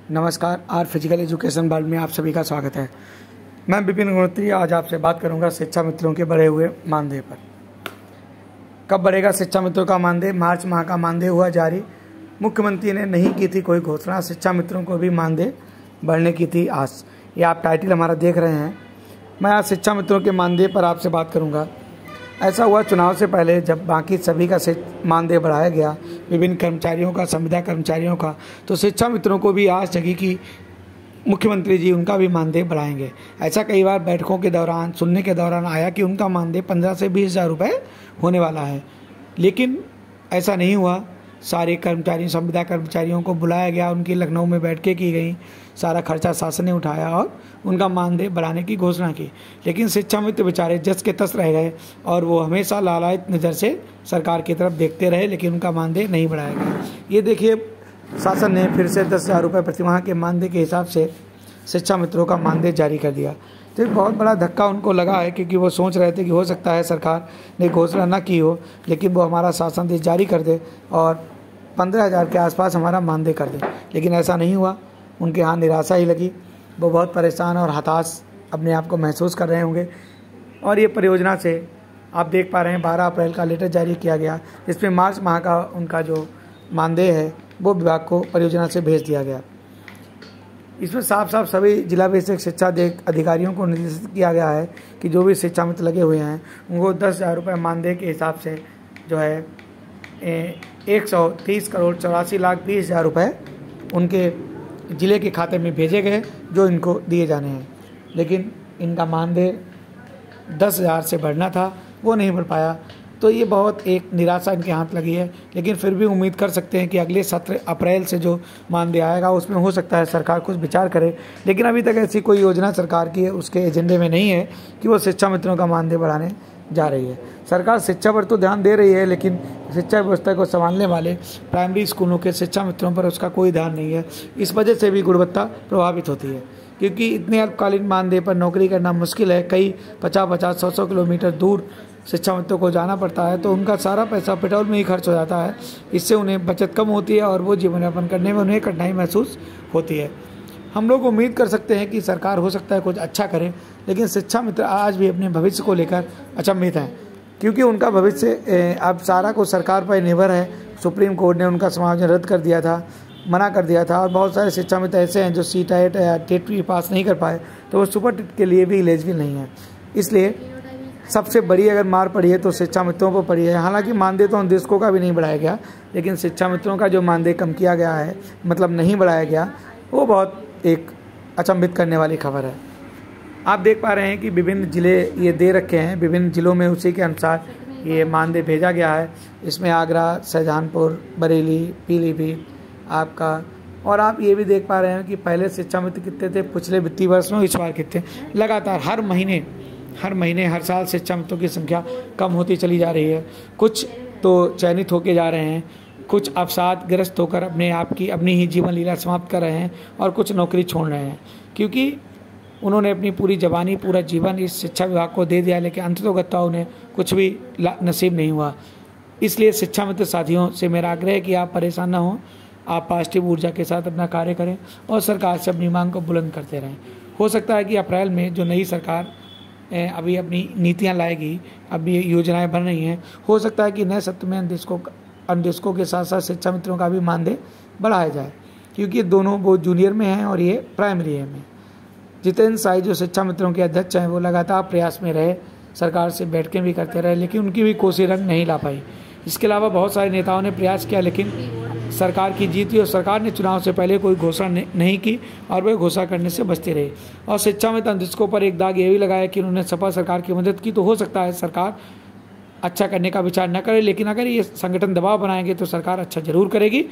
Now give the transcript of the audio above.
नमस्कार। Are physical education world में आप सभी का स्वागत है। मैं विपिन अग्निहोत्री आज आपसे बात करूंगा शिक्षा मित्रों के बढ़े हुए मानदेय पर। कब बढ़ेगा शिक्षा मित्रों का मानदेय? मार्च माह का मानदेय हुआ जारी। मुख्यमंत्री ने नहीं की थी कोई घोषणा, शिक्षा मित्रों को भी मानदेय बढ़ने की थी आस। ये आप टाइटल हमारा देख रहे हैं। मैं आज शिक्षा मित्रों के मानदेय पर आपसे बात करूँगा। ऐसा हुआ चुनाव से पहले जब बाकी सभी का मानदेय बढ़ाया गया, विभिन्न कर्मचारियों का, संविदा कर्मचारियों का, तो शिक्षा मित्रों को भी आस जगी कि मुख्यमंत्री जी उनका भी मानदेय बढ़ाएंगे। ऐसा कई बार बैठकों के दौरान, सुनने के दौरान आया कि उनका मानदेय 15 से 20 हज़ार रुपये होने वाला है, लेकिन ऐसा नहीं हुआ। सारे कर्मचारियों, संविदा कर्मचारियों को बुलाया गया, उनकी लखनऊ में बैठकें की गई, सारा खर्चा शासन ने उठाया और उनका मानदेय बढ़ाने की घोषणा की। लेकिन शिक्षा मित्र बेचारे जस के तस रह गए और वो हमेशा लालायित नज़र से सरकार की तरफ देखते रहे, लेकिन उनका मानदेय नहीं बढ़ाया गया। ये देखिए, शासन ने फिर से 10 हज़ार रुपये प्रतिमाह के मानदेय के हिसाब से शिक्षा मित्रों का मानदेय जारी कर दिया। तो एक बहुत बड़ा धक्का उनको लगा है, क्योंकि वो सोच रहे थे कि हो सकता है सरकार ने घोषणा न की हो, लेकिन वो हमारा शासन देश जारी कर दे और 15 हज़ार के आसपास हमारा मानदेय कर दे। लेकिन ऐसा नहीं हुआ। उनके यहाँ निराशा ही लगी। वो बहुत परेशान और हताश अपने आप को महसूस कर रहे होंगे। और ये परियोजना से आप देख पा रहे हैं 12 अप्रैल का लेटर जारी किया गया, जिसमें मार्च माह का उनका जो मानदेय है वो विभाग को परियोजना से भेज दिया गया। इसमें साफ साफ सभी जिला बेसिक शिक्षा अधिकारियों को निर्देशित किया गया है कि जो भी शिक्षा मित्र लगे हुए हैं उनको 10 हज़ार रुपये मानदेय के हिसाब से जो है 130 करोड़ 84 लाख 20 हज़ार रुपये उनके ज़िले के खाते में भेजे गए, जो इनको दिए जाने हैं। लेकिन इनका मानदेय 10 हज़ार से बढ़ना था, वो नहीं बढ़ पाया। तो ये बहुत एक निराशा इनके हाथ लगी है। लेकिन फिर भी उम्मीद कर सकते हैं कि अगले 17 अप्रैल से जो मानदेय आएगा उसमें हो सकता है सरकार कुछ विचार करे। लेकिन अभी तक ऐसी कोई योजना सरकार की उसके एजेंडे में नहीं है कि वो शिक्षा मित्रों का मानदेय बढ़ाने जा रही है। सरकार शिक्षा पर तो ध्यान दे रही है, लेकिन शिक्षा व्यवस्था को संभालने वाले प्राइमरी स्कूलों के शिक्षा मित्रों पर उसका कोई ध्यान नहीं है। इस वजह से भी गुणवत्ता प्रभावित होती है, क्योंकि इतने अल्पकालीन मानदेय पर नौकरी करना मुश्किल है। कई 50-50, 100-100 किलोमीटर दूर शिक्षा मित्रों को जाना पड़ता है, तो उनका सारा पैसा पेट्रोल में ही खर्च हो जाता है। इससे उन्हें बचत कम होती है और वो जीवन यापन करने में उन्हें कठिनाई महसूस होती है। हम लोग उम्मीद कर सकते हैं कि सरकार हो सकता है कुछ अच्छा करे, लेकिन शिक्षा मित्र आज भी अपने भविष्य को लेकर अचंभित हैं, क्योंकि उनका भविष्य अब सारा कुछ सरकार पर निर्भर है। सुप्रीम कोर्ट ने उनका समावेशन रद्द कर दिया था, मना कर दिया था, और बहुत सारे शिक्षा मित्र ऐसे हैं जो CTET या टेट भी पास नहीं कर पाए, तो वो सुपर टेट के लिए भी एलिजिबल नहीं है। इसलिए सबसे बड़ी अगर मार पड़ी है तो शिक्षा मित्रों को पड़ी है। हालांकि मानदेय तो निदेशकों का भी नहीं बढ़ाया गया, लेकिन शिक्षा मित्रों का जो मानदेय कम किया गया है, मतलब नहीं बढ़ाया गया, वो बहुत एक अचंभित करने वाली खबर है। आप देख पा रहे हैं कि विभिन्न ज़िले ये दे रखे हैं, विभिन्न ज़िलों में उसी के अनुसार ये मानदेय भेजा गया है। इसमें आगरा, शाहजहांपुर, बरेली, पीलीभीत आपका, और आप ये भी देख पा रहे हैं कि पहले शिक्षा मित्र कितने थे पिछले वित्तीय वर्ष में, इस बार कितने। लगातार हर महीने हर साल शिक्षा मित्रों की संख्या कम होती चली जा रही है। कुछ तो चयनित होके जा रहे हैं, कुछ अवसादग्रस्त होकर अपनी ही जीवन लीला समाप्त कर रहे हैं, और कुछ नौकरी छोड़ रहे हैं, क्योंकि उन्होंने अपनी पूरी जवानी, पूरा जीवन इस शिक्षा विभाग को दे दिया, लेकिन अंततोगत्वा उन्हें कुछ भी नसीब नहीं हुआ। इसलिए शिक्षा मित्र साथियों से मेरा आग्रह है कि आप परेशान ना हों, आप पॉजिटिव ऊर्जा के साथ अपना कार्य करें और सरकार से अपनी मांग को बुलंद करते रहें। हो सकता है कि अप्रैल में जो नई सरकार अभी अपनी नीतियाँ लाएगी, अभी योजनाएँ बन रही हैं, हो सकता है कि नए सत्र में अनुदेशकों के साथ साथ शिक्षा मित्रों का भी मानदेय बढ़ाया जाए, क्योंकि दोनों वो जूनियर में हैं और ये प्राइमरी में। जितेंद्र साई जो शिक्षा मित्रों के अध्यक्ष हैं, वो लगातार प्रयास में रहे, सरकार से बैठकें भी करते रहे, लेकिन उनकी भी कोशिश रंग नहीं ला पाई। इसके अलावा बहुत सारे नेताओं ने प्रयास किया, लेकिन सरकार की जीत हुई और सरकार ने चुनाव से पहले कोई घोषणा नहीं की और वे घोषणा करने से बचते रहे। और शिक्षा मित्र अनुदेशकों पर एक दाग ये भी लगाया कि उन्होंने सपा सरकार की मदद की, तो हो सकता है सरकार अच्छा करने का विचार न करे, लेकिन अगर ये संगठन दबाव बनाएंगे तो सरकार अच्छा जरूर करेगी।